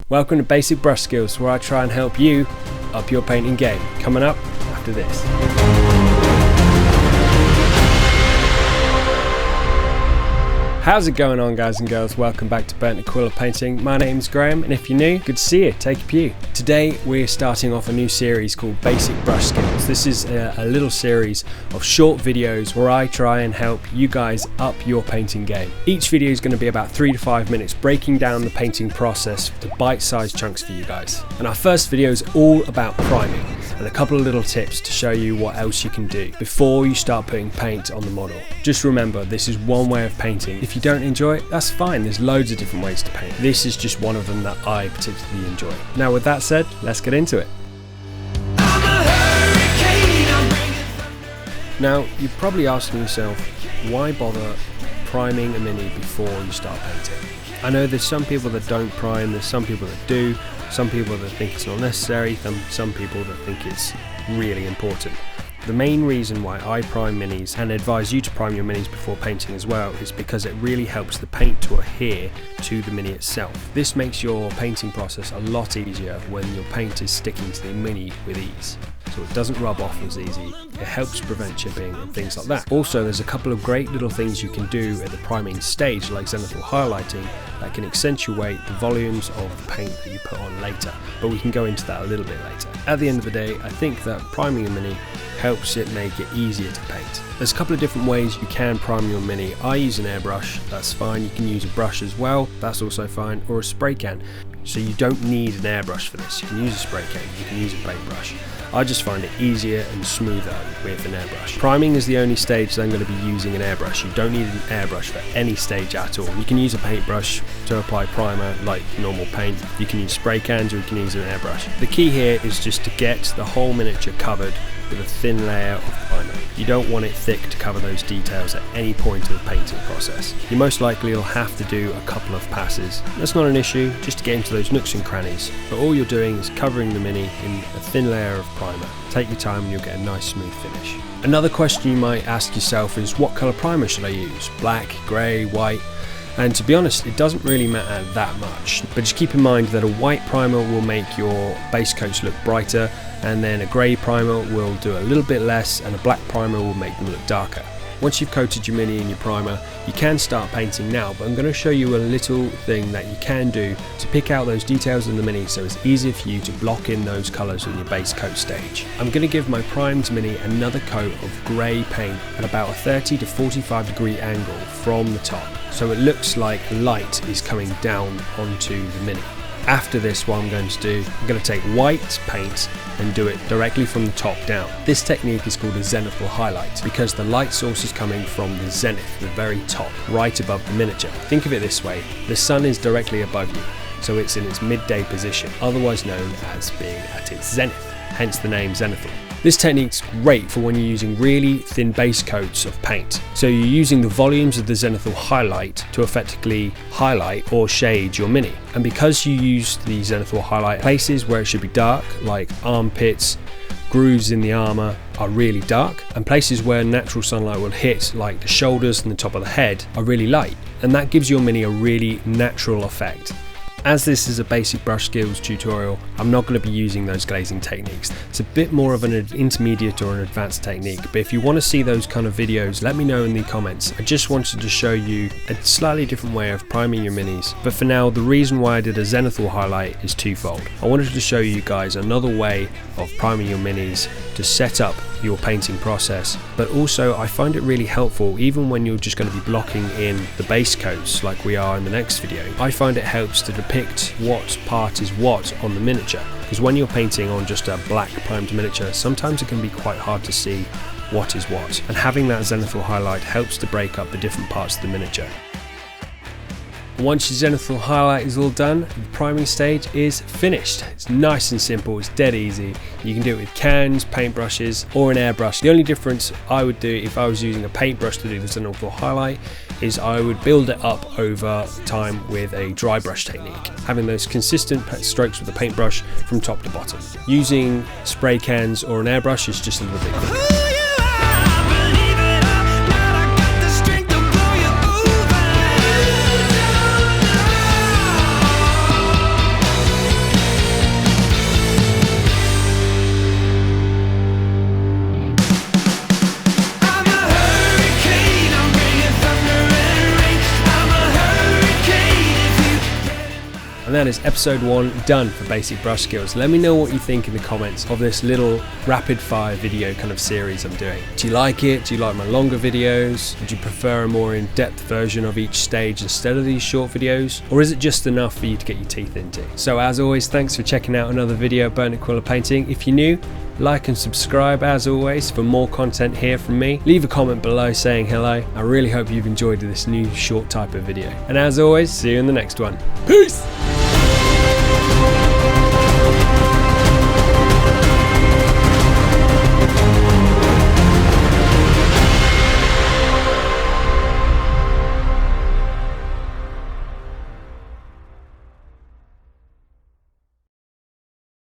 Welcome to Basic Brush Skills, where I try and help you up your painting game. Coming up after this. How's it going on, guys and girls? Welcome back to Burnt Acrylic Painting. My name's Graham, and if you're new, good to see you. Take a pew. Today we're starting off a new series called Basic Brush Skills. This is a little series of short videos where I try and help you guys up your painting game. Each video is going to be about 3 to 5 minutes, breaking down the painting process to bite-sized chunks for you guys. And our first video is all about priming, and a couple of little tips to show you what else you can do before you start putting paint on the model. Just remember, this is one way of painting. If you don't enjoy it, that's fine. There's loads of different ways to paint. This is just one of them that I particularly enjoy. Now with that said, let's get into it. Now you're probably asking yourself, why bother priming a mini before you start painting? I know there's some people that don't prime, there's some people that do, some people that think it's not necessary, some people that think it's really important. The main reason why I prime minis and advise you to prime your minis before painting as well is because it really helps the paint to adhere to the mini itself. This makes your painting process a lot easier when your paint is sticking to the mini with ease. So it doesn't rub off as easy, it helps prevent chipping and things like that. Also, there's a couple of great little things you can do at the priming stage, like zenithal highlighting, that can accentuate the volumes of the paint that you put on later, but we can go into that a little bit later. At the end of the day, I think that priming a mini helps it make it easier to paint. There's a couple of different ways you can prime your mini. I use an airbrush, that's fine. You can use a brush as well, that's also fine, or a spray can. So you don't need an airbrush for this. You can use a spray can, you can use a paintbrush. I just find it easier and smoother with an airbrush. Priming is the only stage that I'm going to be using an airbrush. You don't need an airbrush for any stage at all. You can use a paintbrush to apply primer like normal paint. You can use spray cans, or you can use an airbrush. The key here is just to get the whole miniature covered with a thin layer of primer. You don't want it thick to cover those details at any point of the painting process. You most likely will have to do a couple of passes. That's not an issue, just to get into those nooks and crannies. But all you're doing is covering the mini in a thin layer of primer. Take your time and you'll get a nice smooth finish. Another question you might ask yourself is, what colour primer should I use? Black, grey, white? And to be honest, it doesn't really matter that much, but just keep in mind that a white primer will make your base coats look brighter, and then a grey primer will do a little bit less, and a black primer will make them look darker. Once you've coated your mini in your primer, you can start painting now, but I'm going to show you a little thing that you can do to pick out those details in the mini so it's easier for you to block in those colours in your base coat stage. I'm going to give my primed mini another coat of grey paint at about a 30 to 45 degree angle from the top, so it looks like light is coming down onto the mini. After this, what I'm going to do, I'm going to take white paint and do it directly from the top down. This technique is called a zenithal highlight because the light source is coming from the zenith, the very top, right above the miniature. Think of it this way, the sun is directly above you, so it's in its midday position, otherwise known as being at its zenith, hence the name zenithal. This technique's great for when you're using really thin base coats of paint. So you're using the volumes of the zenithal highlight to effectively highlight or shade your mini. And because you use the zenithal highlight, places where it should be dark, like armpits, grooves in the armour, are really dark, and places where natural sunlight will hit, like the shoulders and the top of the head, are really light. And that gives your mini a really natural effect. As this is a basic brush skills tutorial, I'm not going to be using those glazing techniques. It's a bit more of an intermediate or an advanced technique, but if you want to see those kind of videos, let me know in the comments. I just wanted to show you a slightly different way of priming your minis, but for now, the reason why I did a zenithal highlight is twofold. I wanted to show you guys another way of priming your minis to set up your painting process, but also I find it really helpful even when you're just going to be blocking in the base coats like we are in the next video. I find it helps to depict what part is what on the miniature, because when you're painting on just a black primed miniature, sometimes it can be quite hard to see what is what, and having that zenithal highlight helps to break up the different parts of the miniature. Once your zenithal highlight is all done, the priming stage is finished. It's nice and simple, it's dead easy. You can do it with cans, paintbrushes, or an airbrush. The only difference I would do if I was using a paintbrush to do the zenithal highlight is I would build it up over time with a dry brush technique, having those consistent strokes with the paintbrush from top to bottom. Using spray cans or an airbrush is just a little bit quicker. that is episode 1 done for basic brush skills. Let me know what you think in the comments of this little rapid fire video kind of series I'm doing. Do you like it? Do you like my longer videos? Would you prefer a more in-depth version of each stage instead of these short videos? Or is it just enough for you to get your teeth into? So as always, thanks for checking out another video of burnt acrylic painting. If you're new, like and subscribe as always for more content here from me. Leave a comment below saying hello. I really hope you've enjoyed this new short type of video. And as always, see you in the next one. Peace!